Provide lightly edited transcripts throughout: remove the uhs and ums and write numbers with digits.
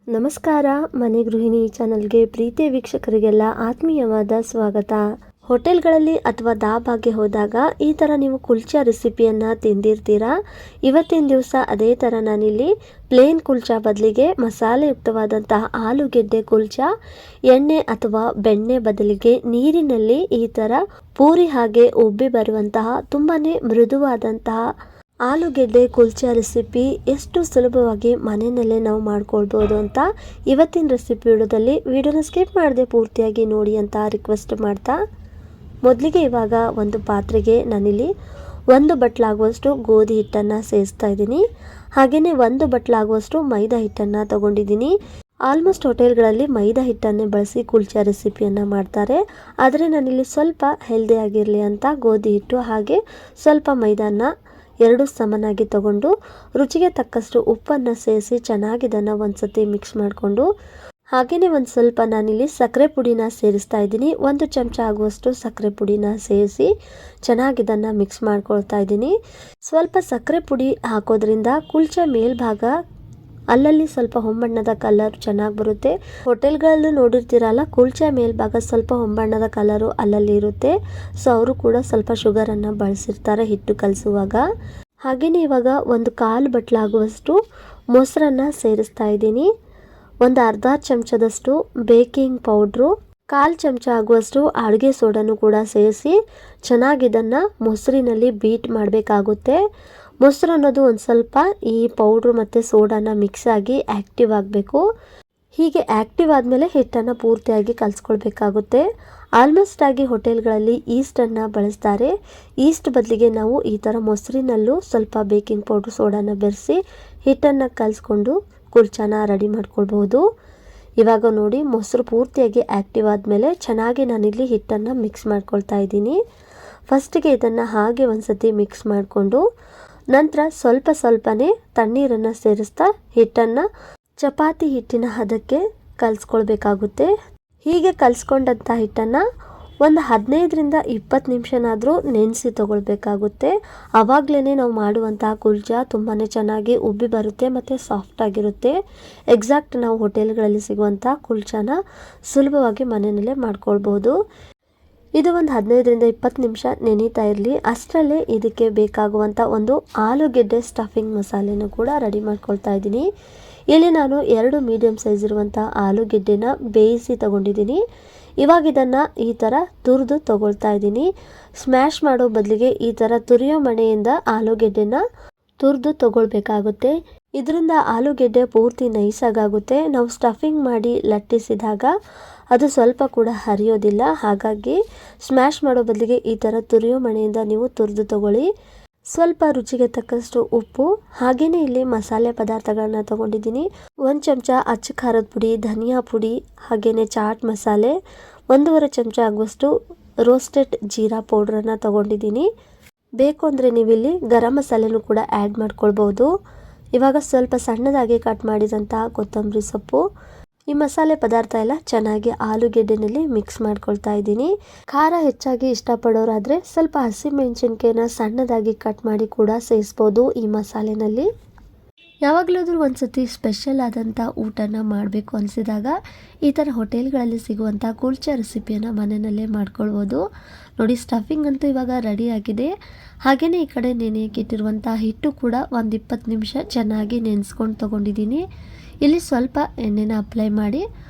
ನಮಸ್ಕಾರ. ಮನೆ ಗೃಹಿಣಿ ಚಾನಲ್ಗೆ ಪ್ರೀತಿಯ ವೀಕ್ಷಕರಿಗೆಲ್ಲ ಆತ್ಮೀಯವಾದ ಸ್ವಾಗತ. ಹೋಟೆಲ್ಗಳಲ್ಲಿ ಅಥವಾ ದಾಬಾಗೆ ಹೋದಾಗ ಈ ಥರ ನೀವು ಕುಲ್ಚಾ ರೆಸಿಪಿಯನ್ನು ತಿಂದಿರ್ತೀರಾ. ಇವತ್ತಿನ ದಿವಸ ಅದೇ ಥರ ನಾನಿಲ್ಲಿ ಪ್ಲೇನ್ ಕುಲ್ಚಾ ಬದಲಿಗೆ ಮಸಾಲೆಯುಕ್ತವಾದಂತಹ ಆಲೂಗೆಡ್ಡೆ ಕುಲ್ಚಾ, ಎಣ್ಣೆ ಅಥವಾ ಬೆಣ್ಣೆ ಬದಲಿಗೆ ನೀರಿನಲ್ಲಿ ಈ ಥರ ಪೂರಿ ಹಾಗೆ ಉಬ್ಬಿ ಬರುವಂತಹ ತುಂಬಾ ಮೃದುವಾದಂತಹ ಆಲೂಗೆಡ್ಡೆ ಕುಲ್ಚಾ ರೆಸಿಪಿ ಎಷ್ಟು ಸುಲಭವಾಗಿ ಮನೆಯಲ್ಲೇ ನಾವು ಮಾಡ್ಕೊಳ್ಬೋದು ಅಂತ ಇವತ್ತಿನ ರೆಸಿಪಿ ವಿಡಿಯೋನ ಸ್ಕಿಪ್ ಮಾಡದೆ ಪೂರ್ತಿಯಾಗಿ ನೋಡಿ ಅಂತ ರಿಕ್ವೆಸ್ಟ್ ಮಾಡ್ತಾ, ಮೊದಲಿಗೆ ಇವಾಗ ಒಂದು ಪಾತ್ರೆಗೆ ನಾನಿಲ್ಲಿ 1 ಬಟ್ಲಾಗುವಷ್ಟು ಗೋಧಿ ಹಿಟ್ಟನ್ನು ಸೇರಿಸ್ತಾ ಇದ್ದೀನಿ. ಹಾಗೆಯೇ 1 ಬಟ್ಲಾಗುವಷ್ಟು ಮೈದಾ ಹಿಟ್ಟನ್ನು ತಗೊಂಡಿದ್ದೀನಿ. ಆಲ್ಮೋಸ್ಟ್ ಹೋಟೆಲ್ಗಳಲ್ಲಿ ಮೈದಾ ಹಿಟ್ಟನ್ನೇ ಬಳಸಿ ಕುಲ್ಚಾ ರೆಸಿಪಿಯನ್ನು ಮಾಡ್ತಾರೆ. ಆದರೆ ನಾನಿಲ್ಲಿ ಸ್ವಲ್ಪ ಹೆಲ್ದಿ ಆಗಿರಲಿ ಅಂತ ಗೋಧಿ ಹಿಟ್ಟು ಹಾಗೆ ಸ್ವಲ್ಪ ಮೈದಾನ ಎರಡು ಸಮನಾಗಿ ತಗೊಂಡು ರುಚಿಗೆ ತಕ್ಕಷ್ಟು ಉಪ್ಪನ್ನು ಸೇರಿಸಿ ಚೆನ್ನಾಗಿ ಇದನ್ನು ಒಂದ್ಸತಿ ಮಿಕ್ಸ್ ಮಾಡಿಕೊಂಡು, ಹಾಗೆಯೇ ಒಂದು ಸ್ವಲ್ಪ ನಾನಿಲ್ಲಿ ಸಕ್ಕರೆ ಪುಡಿನ ಸೇರಿಸ್ತಾ ಇದ್ದೀನಿ. 1 ಚಮಚ ಆಗುವಷ್ಟು ಸಕ್ಕರೆ ಪುಡಿನ ಸೇರಿಸಿ ಚೆನ್ನಾಗಿ ಇದನ್ನು ಮಿಕ್ಸ್ ಮಾಡ್ಕೊಳ್ತಾ ಇದ್ದೀನಿ. ಸ್ವಲ್ಪ ಸಕ್ಕರೆ ಪುಡಿ ಹಾಕೋದ್ರಿಂದ ಕುಲ್ಚಾ ಮೇಲ್ಭಾಗ ಅಲ್ಲಲ್ಲಿ ಸ್ವಲ್ಪ ಹೊಂಬಣ್ಣದ ಕಲರ್ ಚೆನ್ನಾಗಿ ಬರುತ್ತೆ. ಹೋಟೆಲ್ಗಳಲ್ಲೂ ನೋಡಿರ್ತೀರಲ್ಲ, ಕುಲ್ಚಾ ಮೇಲ್ಭಾಗ ಸ್ವಲ್ಪ ಹೊಂಬಣ್ಣದ ಕಲರು ಅಲ್ಲಲ್ಲಿ ಇರುತ್ತೆ. ಸೊ ಅವರು ಕೂಡ ಸ್ವಲ್ಪ ಶುಗರನ್ನು ಬಳಸಿರ್ತಾರೆ ಹಿಟ್ಟು ಕಲಸುವಾಗ. ಹಾಗೆಯೇ ಇವಾಗ 1/4 ಬಟ್ಲಾಗುವಷ್ಟು ಮೊಸರನ್ನು ಸೇರಿಸ್ತಾ ಇದ್ದೀನಿ. ಒಂದು ಅರ್ಧ ಚಮಚದಷ್ಟು ಬೇಕಿಂಗ್ ಪೌಡ್ರು, 1/4 ಚಮಚ ಆಗುವಷ್ಟು ಅಡುಗೆ ಸೋಡಾನು ಕೂಡ ಸೇರಿಸಿ ಚೆನ್ನಾಗಿ ಇದನ್ನು ಮೊಸರಿನಲ್ಲಿ ಬೀಟ್ ಮಾಡಬೇಕಾಗುತ್ತೆ. ಮೊಸರು ಅನ್ನೋದು ಒಂದು ಸ್ವಲ್ಪ ಈ ಪೌಡ್ರು ಮತ್ತು ಸೋಡಾನ ಮಿಕ್ಸ್ ಆಗಿ ಆ್ಯಕ್ಟಿವ್ ಆಗಬೇಕು. ಹೀಗೆ ಆ್ಯಕ್ಟಿವ್ ಆದಮೇಲೆ ಹಿಟ್ಟನ್ನು ಪೂರ್ತಿಯಾಗಿ ಕಲಿಸ್ಕೊಳ್ಬೇಕಾಗುತ್ತೆ. ಆಲ್ಮೋಸ್ಟ್ ಆಗಿ ಹೋಟೆಲ್ಗಳಲ್ಲಿ ಈಸ್ಟನ್ನು ಬಳಸ್ತಾರೆ. ಈಸ್ಟ್ ಬದಲಿಗೆ ನಾವು ಈ ಥರ ಮೊಸರಿನಲ್ಲೂ ಸ್ವಲ್ಪ ಬೇಕಿಂಗ್ ಪೌಡ್ರು ಸೋಡಾನ ಬೆರೆಸಿ ಹಿಟ್ಟನ್ನು ಕಲಿಸ್ಕೊಂಡು ಕುಲ್ಚಾನ ರೆಡಿ ಮಾಡ್ಕೊಳ್ಬಹುದು. ಇವಾಗ ನೋಡಿ, ಮೊಸರು ಪೂರ್ತಿಯಾಗಿ ಆ್ಯಕ್ಟಿವ್ ಆದಮೇಲೆ ಚೆನ್ನಾಗಿ ನಾನಿಲ್ಲಿ ಹಿಟ್ಟನ್ನು ಮಿಕ್ಸ್ ಮಾಡ್ಕೊಳ್ತಾ ಇದ್ದೀನಿ. ಫಸ್ಟಿಗೆ ಇದನ್ನು ಹಾಗೆ ಒಂದು ಸತಿ ಮಿಕ್ಸ್ ಮಾಡಿಕೊಂಡು ನಂತರ ಸ್ವಲ್ಪನೇ ತಣ್ಣೀರನ್ನು ಸೇರಿಸ್ತಾ ಹಿಟ್ಟನ್ನು ಚಪಾತಿ ಹಿಟ್ಟಿನ ಹದಕ್ಕೆ ಕಲಿಸ್ಕೊಳ್ಬೇಕಾಗುತ್ತೆ. ಹೀಗೆ ಕಲಿಸ್ಕೊಂಡಂಥ ಹಿಟ್ಟನ್ನು ಒಂದು 15ರಿಂದ 20 ನಿಮಿಷನಾದರೂ ನೆನೆಸಿ ತಗೊಳ್ಬೇಕಾಗುತ್ತೆ. ಆವಾಗಲೇ ನಾವು ಮಾಡುವಂತಹ ಕುಲ್ಚಾ ತುಂಬಾ ಚೆನ್ನಾಗಿ ಉಬ್ಬಿ ಬರುತ್ತೆ ಮತ್ತು ಸಾಫ್ಟಾಗಿರುತ್ತೆ. ಎಕ್ಸಾಕ್ಟ್ ನಾವು ಹೋಟೆಲ್ಗಳಲ್ಲಿ ಸಿಗುವಂಥ ಕುಲ್ಚಾನ ಸುಲಭವಾಗಿ ಮನೆಯಲ್ಲೇ ಮಾಡ್ಕೊಳ್ಬೋದು. ಇದು ಒಂದು 15ರಿಂದ 20 ನಿಮಿಷ ನೆನೀತಾ ಇರಲಿ. ಅಷ್ಟರಲ್ಲೇ ಇದಕ್ಕೆ ಬೇಕಾಗುವಂಥ ಒಂದು ಆಲೂಗೆಡ್ಡೆ ಸ್ಟಫಿಂಗ್ ಮಸಾಲೆನೂ ಕೂಡ ರೆಡಿ ಮಾಡ್ಕೊಳ್ತಾ ಇದ್ದೀನಿ. ಇಲ್ಲಿ ನಾನು 2 ಮೀಡಿಯಮ್ ಸೈಜ್ ಇರುವಂಥ ಆಲೂಗೆಡ್ಡೆನ ಬೇಯಿಸಿ ತಗೊಂಡಿದ್ದೀನಿ. ಇವಾಗ ಇದನ್ನು ಈ ಥರ ತುರಿದು ತಗೊಳ್ತಾ ಇದ್ದೀನಿ. ಸ್ಮ್ಯಾಶ್ ಮಾಡೋ ಬದಲಿಗೆ ಈ ಥರ ತುರಿಯೋ ಮಣೆಯಿಂದ ಆಲೂಗೆಡ್ಡೆನ ತುರಿದು ತಗೊಳ್ಬೇಕಾಗುತ್ತೆ. ಇದರಿಂದ ಆಲೂಗೆಡ್ಡೆ ಪೂರ್ತಿ ನೈಸಾಗುತ್ತೆ. ನಾವು ಸ್ಟಫಿಂಗ್ ಮಾಡಿ ಲಟ್ಟಿಸಿದಾಗ ಅದು ಸ್ವಲ್ಪ ಕೂಡ ಹರಿಯೋದಿಲ್ಲ. ಹಾಗಾಗಿ ಸ್ಮ್ಯಾಶ್ ಮಾಡೋ ಬದಲಿಗೆ ಈ ಥರ ತುರಿಯೋ ಮಣೆಯಿಂದ ನೀವು ತುರಿದು ತಗೊಳ್ಳಿ. ಸ್ವಲ್ಪ ರುಚಿಗೆ ತಕ್ಕಷ್ಟು ಉಪ್ಪು, ಹಾಗೆಯೇ ಇಲ್ಲಿ ಮಸಾಲೆ ಪದಾರ್ಥಗಳನ್ನ ತಗೊಂಡಿದ್ದೀನಿ. 1 ಚಮಚ ಅಚ್ಚ ಖಾರದ ಪುಡಿ, ಧನಿಯಾ ಪುಡಿ, ಹಾಗೆಯೇ ಚಾಟ್ ಮಸಾಲೆ, 1.5 ಚಮಚ ಆಗುವಷ್ಟು ರೋಸ್ಟೆಡ್ ಜೀರಾ ಪೌಡ್ರನ್ನು ತಗೊಂಡಿದ್ದೀನಿ. ಬೇಕು ಅಂದರೆ ನೀವಿಲ್ಲಿ ಗರಂ ಮಸಾಲೆನೂ ಕೂಡ ಆ್ಯಡ್ ಮಾಡ್ಕೊಳ್ಬೋದು. ಇವಾಗ ಸ್ವಲ್ಪ ಸಣ್ಣದಾಗಿ ಕಟ್ ಮಾಡಿದಂತಹ ಕೊತ್ತಂಬರಿ ಸೊಪ್ಪು, ಈ ಮಸಾಲೆ ಪದಾರ್ಥ ಎಲ್ಲ ಚೆನ್ನಾಗಿ ಆಲೂಗೆಡ್ಡೆನಲ್ಲಿ ಮಿಕ್ಸ್ ಮಾಡ್ಕೊಳ್ತಾ ಇದ್ದೀನಿ. ಖಾರ ಹೆಚ್ಚಾಗಿ ಇಷ್ಟಪಡೋರಾದರೆ ಸ್ವಲ್ಪ ಹಸಿಮೆಣಸಿನ್ಕಾಯಿನ ಸಣ್ಣದಾಗಿ ಕಟ್ ಮಾಡಿ ಕೂಡ ಸೇರಿಸ್ಬೋದು ಈ ಮಸಾಲೆನಲ್ಲಿ. ಯಾವಾಗಲಾದರೂ ಒಂದು ಸತಿ ಸ್ಪೆಷಲ್ ಆದಂಥ ಊಟನ ಮಾಡಬೇಕು ಅನಿಸಿದಾಗ ಈ ಥರ ಹೋಟೆಲ್ಗಳಲ್ಲಿ ಸಿಗುವಂಥ ಕುಲ್ಚಾ ರೆಸಿಪಿಯನ್ನು ಮನೆಯಲ್ಲೇ ಮಾಡ್ಕೊಳ್ಬೋದು. ನೋಡಿ, ಸ್ಟಫಿಂಗ್ ಅಂತೂ ಇವಾಗ ರೆಡಿ ಆಗಿದೆ. ಹಾಗೆಯೇ ಈ ಕಡೆ ನೆನೆಯಕ್ಕಿಟ್ಟಿರುವಂಥ ಹಿಟ್ಟು ಕೂಡ ಒಂದು 20 ನಿಮಿಷ ಚೆನ್ನಾಗಿ ನೆನೆಸ್ಕೊಂಡು ತೊಗೊಂಡಿದ್ದೀನಿ. ಇಲ್ಲಿ ಸ್ವಲ್ಪ ಎಣ್ಣೆನ ಅಪ್ಲೈ ಮಾಡಿ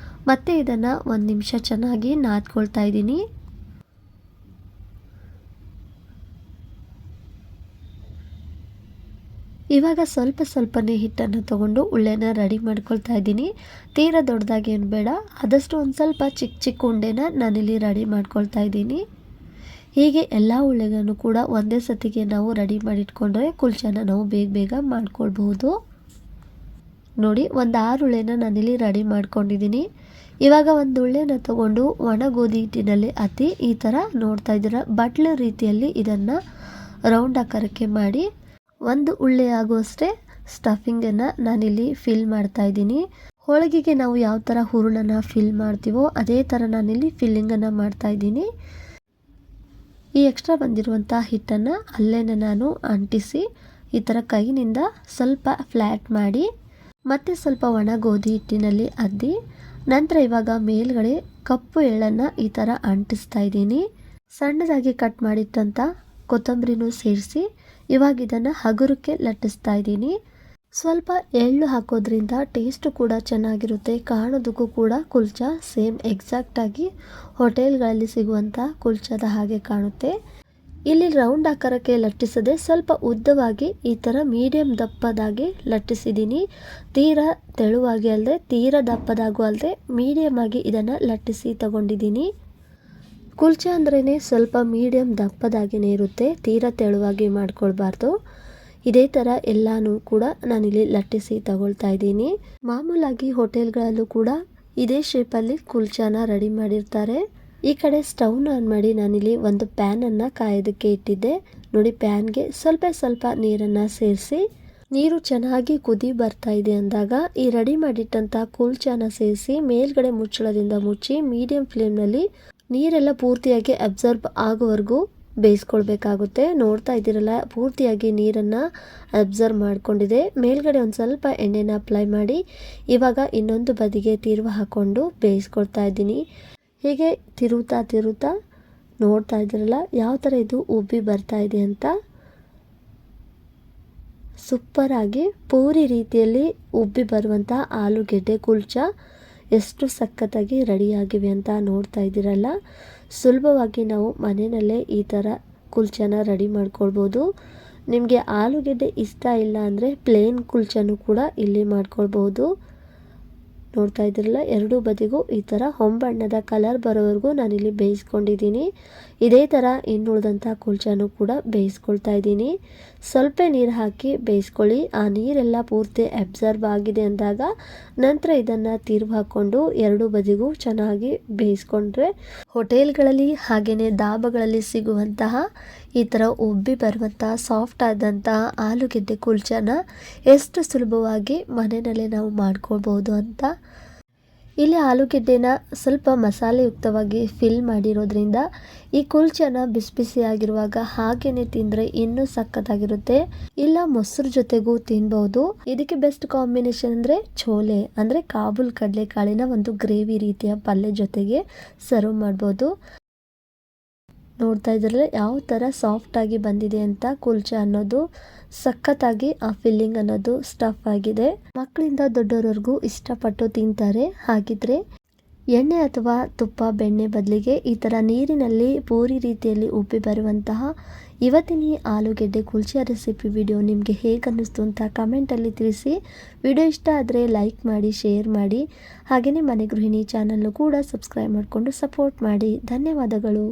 ಮತ್ತೆ ಇದನ್ನು 1 ನಿಮಿಷ ಚೆನ್ನಾಗಿ ನಾದ್ಕೊಳ್ತಾ ಇದ್ದೀನಿ. ಇವಾಗ ಸ್ವಲ್ಪನೇ ಹಿಟ್ಟನ್ನು ತಗೊಂಡು ಉಳ್ಳೆನ ರೆಡಿ ಮಾಡ್ಕೊಳ್ತಾ ಇದ್ದೀನಿ. ತೀರಾ ದೊಡ್ಡದಾಗಿ ಏನು ಬೇಡ, ಆದಷ್ಟು ಒಂದು ಸ್ವಲ್ಪ ಚಿಕ್ಕ ಉಂಡೆನ ನಾನಿಲ್ಲಿ ರೆಡಿ ಮಾಡ್ಕೊಳ್ತಾ ಇದ್ದೀನಿ. ಹೀಗೆ ಎಲ್ಲ ಉಳ್ಳೆಗಳನ್ನು ಕೂಡ ಒಂದೇ ಸತಿಗೆ ನಾವು ರೆಡಿ ಮಾಡಿಟ್ಕೊಂಡ್ರೆ ಕುಲ್ಚಾನ ನಾವು ಬೇಗ ಮಾಡ್ಕೊಳ್ಬಹುದು. ನೋಡಿ, ಒಂದು 6 ಉಳ್ಳೆನ ನಾನಿಲ್ಲಿ ರೆಡಿ ಮಾಡ್ಕೊಂಡಿದ್ದೀನಿ. ಇವಾಗ ಒಂದು ಉಳ್ಳೆನ ತಗೊಂಡು ಒಣ ಗೋಧಿ ಹಿಟ್ಟಿನಲ್ಲಿ ಅತಿ ಈ ಥರ ನೋಡ್ತಾ ಇದ್ದೀರ ಬಟ್ಲು ರೀತಿಯಲ್ಲಿ ಇದನ್ನು ರೌಂಡ್ ಆಕಾರಕ್ಕೆ ಮಾಡಿ 1 ಉಳ್ಳೆ ಆಗುವಷ್ಟೇ ಸ್ಟಫಿಂಗನ್ನು ನಾನಿಲ್ಲಿ ಫಿಲ್ ಮಾಡ್ತಾ ಇದ್ದೀನಿ. ಹೋಳಿಗೆಗೆ ನಾವು ಯಾವ ಥರ ಹೂರಣನ ಫಿಲ್ ಮಾಡ್ತೀವೋ ಅದೇ ಥರ ನಾನಿಲ್ಲಿ ಫಿಲ್ಲಿಂಗನ್ನು ಮಾಡ್ತಾ ಇದ್ದೀನಿ. ಈ ಎಕ್ಸ್ಟ್ರಾ ಬಂದಿರುವಂಥ ಹಿಟ್ಟನ್ನು ಅಲ್ಲೇನೆ ನಾನು ಅಂಟಿಸಿ ಈ ಥರ ಕೈನಿಂದ ಸ್ವಲ್ಪ ಫ್ಲ್ಯಾಟ್ ಮಾಡಿ ಮತ್ತು ಸ್ವಲ್ಪ ಒಣ ಗೋಧಿ ಹಿಟ್ಟಿನಲ್ಲಿ ಅದ್ದಿ ನಂತರ ಇವಾಗ ಮೇಲ್ಗಡೆ ಕಪ್ಪು ಎಳ್ಳನ್ನು ಈ ಥರ ಅಂಟಿಸ್ತಾ ಇದ್ದೀನಿ. ಸಣ್ಣದಾಗಿ ಕಟ್ ಮಾಡಿಟ್ಟಂಥ ಕೊತ್ತಂಬರಿನೂ ಸೇರಿಸಿ ಇವಾಗ ಇದನ್ನು ಹಗುರಕ್ಕೆ ಲಟ್ಟಿಸ್ತಾ ಇದ್ದೀನಿ. ಸ್ವಲ್ಪ ಎಳ್ಳು ಹಾಕೋದ್ರಿಂದ ಟೇಸ್ಟು ಕೂಡ ಚೆನ್ನಾಗಿರುತ್ತೆ, ಕಾಣೋದಕ್ಕೂ ಕೂಡ ಕುಲ್ಚಾ ಸೇಮ್ ಎಕ್ಸಾಕ್ಟಾಗಿ ಹೋಟೆಲ್ಗಳಲ್ಲಿ ಸಿಗುವಂಥ ಕುಲ್ಚಾದ ಹಾಗೆ ಕಾಣುತ್ತೆ. ಇಲ್ಲಿ ರೌಂಡ್ ಆಕಾರಕ್ಕೆ ಲಟ್ಟಿಸದೆ ಸ್ವಲ್ಪ ಉದ್ದವಾಗಿ ಈ ಥರ ಮೀಡಿಯಮ್ ದಪ್ಪದಾಗಿ ಲಟ್ಟಿಸಿದ್ದೀನಿ. ತೀರಾ ತೆಳುವಾಗಿ ಅಲ್ಲದೆ ತೀರಾ ದಪ್ಪದಾಗೂ ಅಲ್ಲದೆ ಮೀಡಿಯಮ್ ಆಗಿ ಇದನ್ನು ಲಟ್ಟಿಸಿ ತಗೊಂಡಿದ್ದೀನಿ. ಕುಲ್ಚಾ ಅಂದ್ರೇ ಸ್ವಲ್ಪ ಮೀಡಿಯಮ್ ದಪ್ಪದಾಗಿಯೇ ಇರುತ್ತೆ, ತೀರಾ ತೆಳುವಾಗಿ ಮಾಡ್ಕೊಳ್ಬಾರ್ದು. ಇದೇ ಥರ ಎಲ್ಲನೂ ಕೂಡ ನಾನಿಲ್ಲಿ ಲಟ್ಟಿಸಿ ತಗೊಳ್ತಾ ಇದ್ದೀನಿ. ಮಾಮೂಲಾಗಿ ಹೋಟೆಲ್ಗಳಲ್ಲೂ ಕೂಡ ಇದೇ ಶೇಪಲ್ಲಿ ಕುಲ್ಚಾನ ರೆಡಿ ಮಾಡಿರ್ತಾರೆ. ಈ ಕಡೆ ಸ್ಟವ್ನ ಆನ್ ಮಾಡಿ ನಾನಿಲ್ಲಿ ಒಂದು ಪ್ಯಾನನ್ನು ಕಾಯೋದಕ್ಕೆ ಇಟ್ಟಿದ್ದೆ. ನೋಡಿ, ಪ್ಯಾನ್ಗೆ ಸ್ವಲ್ಪ ನೀರನ್ನು ಸೇರಿಸಿ ನೀರು ಚೆನ್ನಾಗಿ ಕುದಿ ಬರ್ತಾ ಇದೆ ಅಂದಾಗ ಈ ರೆಡಿ ಮಾಡಿಟ್ಟಂಥ ಕುಲ್ಚಾನ ಸೇರಿಸಿ ಮೇಲ್ಗಡೆ ಮುಚ್ಚಳದಿಂದ ಮುಚ್ಚಿ ಮೀಡಿಯಂ ಫ್ಲೇಮ್ನಲ್ಲಿ ನೀರೆಲ್ಲ ಪೂರ್ತಿಯಾಗಿ ಅಬ್ಸರ್ಬ್ ಆಗೋವರೆಗೂ ಬೇಯಿಸ್ಕೊಳ್ಬೇಕಾಗುತ್ತೆ. ನೋಡ್ತಾ ಇದ್ದೀರಲ್ಲ, ಪೂರ್ತಿಯಾಗಿ ನೀರನ್ನು ಅಬ್ಸರ್ವ್ ಮಾಡ್ಕೊಂಡಿದೆ. ಮೇಲ್ಗಡೆ ಒಂದು ಸ್ವಲ್ಪ ಎಣ್ಣೆನ ಅಪ್ಲೈ ಮಾಡಿ ಇವಾಗ ಇನ್ನೊಂದು ಬದಿಗೆ ತಿರುವು ಹಾಕ್ಕೊಂಡು ಬೇಯಿಸ್ಕೊಳ್ತಾ ಇದ್ದೀನಿ. ಹೀಗೆ ತಿರುವುತ್ತಾ ನೋಡ್ತಾ ಇದ್ದೀರಲ್ಲ ಯಾವ ಥರ ಇದು ಉಬ್ಬಿ ಬರ್ತಾ ಇದೆ ಅಂತ. ಸೂಪರಾಗಿ ಪೂರಿ ರೀತಿಯಲ್ಲಿ ಉಬ್ಬಿ ಬರುವಂಥ ಆಲೂಗೆಡ್ಡೆ ಕುಲ್ಚಾ ಎಷ್ಟು ಸಖತ್ತಾಗಿ ರೆಡಿಯಾಗಿವೆ ಅಂತ ನೋಡ್ತಾ ಇದ್ದೀರಲ್ಲ. ಸುಲಭವಾಗಿ ನಾವು ಮನೆಯಲ್ಲೇ ಈ ಥರ ಕುಲ್ಚಾನ ರೆಡಿ ಮಾಡ್ಕೊಳ್ಬೋದು. ನಿಮಗೆ ಆಲೂಗೆಡ್ಡೆ ಇಷ್ಟ ಇಲ್ಲ ಅಂದರೆ ಪ್ಲೇನ್ ಕುಲ್ಚಾನು ಕೂಡ ಇಲ್ಲಿ ಮಾಡ್ಕೊಳ್ಬೋದು. ನೋಡ್ತಾ ಇದ್ದೀರಲ್ಲ, ಎರಡೂ ಬದಿಗೂ ಈ ಥರ ಹೊಂಬಣ್ಣದ ಕಲರ್ ಬರೋವರೆಗೂ ನಾನಿಲ್ಲಿ ಬೇಯಿಸ್ಕೊಂಡಿದ್ದೀನಿ. ಇದೇ ಥರ ಇನ್ನುಳಿದಂಥ ಕುಲ್ಚಾನು ಕೂಡ ಬೇಯಿಸ್ಕೊಳ್ತಾ ಇದ್ದೀನಿ. ಸ್ವಲ್ಪ ನೀರು ಹಾಕಿ ಬೇಯಿಸ್ಕೊಳ್ಳಿ. ಆ ನೀರೆಲ್ಲ ಪೂರ್ತಿ ಅಬ್ಸರ್ವ್ ಆಗಿದೆ ಅಂದಾಗ ನಂತರ ಇದನ್ನು ತಿರುವು ಹಾಕ್ಕೊಂಡು ಎರಡೂ ಬದಿಗೂ ಚೆನ್ನಾಗಿ ಬೇಯಿಸ್ಕೊಂಡ್ರೆ ಹೋಟೆಲ್ಗಳಲ್ಲಿ ಹಾಗೆಯೇ ಧಾಬಾಗಳಲ್ಲಿ ಸಿಗುವಂತಹ ಈ ಥರ ಉಬ್ಬಿ ಬರುವಂಥ ಸಾಫ್ಟ್ ಆದಂತಹ ಆಲೂಗೆಡ್ಡೆ ಕುಲ್ಚಾನ ಎಷ್ಟು ಸುಲಭವಾಗಿ ಮನೆಯಲ್ಲೇ ನಾವು ಮಾಡ್ಕೊಳ್ಬೋದು ಅಂತ. ಇಲ್ಲಿ ಆಲೂಗೆಡ್ಡೆನ ಸ್ವಲ್ಪ ಮಸಾಲೆಯುಕ್ತವಾಗಿ ಫಿಲ್ ಮಾಡಿರೋದ್ರಿಂದ ಈ ಕುಲ್ಚಾನ ಬಿಸಿಯಾಗಿರುವಾಗ ಹಾಗೇನೆ ತಿಂದರೆ ಇನ್ನೂ ಸಖತ್ತಾಗಿರುತ್ತೆ. ಇಲ್ಲ ಮೊಸರು ಜೊತೆಗೂ ತಿನ್ಬಹುದು. ಇದಕ್ಕೆ ಬೆಸ್ಟ್ ಕಾಂಬಿನೇಷನ್ ಅಂದರೆ ಛೋಲೆ ಅಂದರೆ ಕಾಬೂಲ್ ಕಡಲೆಕಾಳಿನ ಒಂದು ಗ್ರೇವಿ ರೀತಿಯ ಪಲ್ಯ ಜೊತೆಗೆ ಸರ್ವ್ ಮಾಡ್ಬೋದು. ನೋಡ್ತಾ ಇದ್ರಲ್ಲ ಯಾವ ಥರ ಸಾಫ್ಟಾಗಿ ಬಂದಿದೆ ಅಂತ. ಕುಲ್ಚಾ ಅನ್ನೋದು ಸಖತ್ತಾಗಿ ಆ ಫಿಲ್ಲಿಂಗ್ ಅನ್ನೋದು ಸ್ಟಫ್ ಆಗಿದೆ. ಮಕ್ಕಳಿಂದ ದೊಡ್ಡವರವರೆಗೂ ಇಷ್ಟಪಟ್ಟು ತಿಂತಾರೆ. ಹಾಗಿದ್ರೆ ಎಣ್ಣೆ ಅಥವಾ ತುಪ್ಪ ಬೆಣ್ಣೆ ಬದಲಿಗೆ ಈ ಥರ ನೀರಿನಲ್ಲಿ ಪೂರಿ ರೀತಿಯಲ್ಲಿ ಉಬ್ಬಿ ಬರುವಂತಹ ಇವತ್ತಿನ ಈ ಆಲೂಗೆಡ್ಡೆ ಕುಲ್ಚಾ ರೆಸಿಪಿ ವಿಡಿಯೋ ನಿಮಗೆ ಹೇಗೆ ಅನ್ನಿಸ್ತು ಅಂತ ಕಮೆಂಟಲ್ಲಿ ತಿಳಿಸಿ. ವಿಡಿಯೋ ಇಷ್ಟ ಆದರೆ ಲೈಕ್ ಮಾಡಿ, ಶೇರ್ ಮಾಡಿ, ಹಾಗೆಯೇ ಮನೆ ಗೃಹಿಣಿ ಚಾನಲ್ನು ಕೂಡ ಸಬ್ಸ್ಕ್ರೈಬ್ ಮಾಡಿಕೊಂಡು ಸಪೋರ್ಟ್ ಮಾಡಿ. ಧನ್ಯವಾದಗಳು.